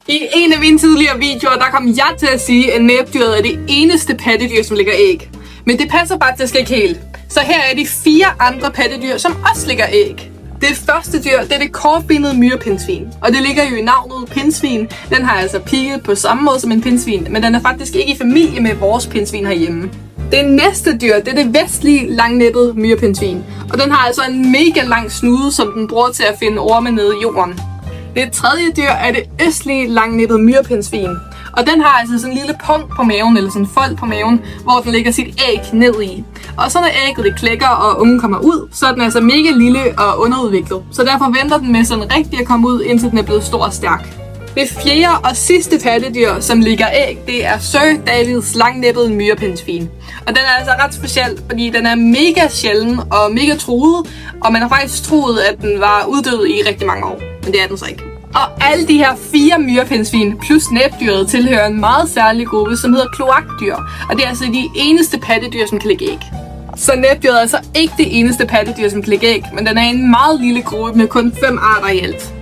I en af mine tidligere videoer, der kom jeg til at sige, at næbdyret er det eneste pattedyr, som lægger æg. Men det passer faktisk ikke helt. Så her er de 4 andre pattedyr, som også lægger æg. Det første dyr, det er det kortbenede myrepindsvin. Og det ligger jo i navnet pindsvin. Den har altså pigge på samme måde som en pindsvin, men den er faktisk ikke i familie med vores pindsvin herhjemme. Det næste dyr, det er det vestlige langnæbbede myrepindsvin. Og den har altså en mega lang snude, som den bruger til at finde orme nede i jorden. Det tredje dyr er det østlige langnæbbede myrepindsvin. Og den har altså sådan en lille punkt på maven, eller sådan en fold på maven, hvor den lægger sit æg ned i. Og så når ægget det klækker, og ungen kommer ud, så er den altså mega lille og underudviklet. Så derfor venter den med sådan rigtig at komme ud, indtil den er blevet stor og stærk. Det fjerde og sidste pattedyr, som lægger æg, det er Sir Davids langnæbbede myrepindsvin. Og den er altså ret speciel, fordi den er mega sjælden og mega truet. Og man har faktisk troet, at den var uddød i rigtig mange år. Men det er den så ikke. Og alle de her 4 myrepindsvin plus næbdyret tilhører en meget særlig gruppe, som hedder kloakdyr. Og det er altså de eneste pattedyr, som kan lægge æg. Så næbdyret er altså ikke det eneste pattedyr, som kan lægge æg, men den er en meget lille gruppe med kun 5 arter i alt.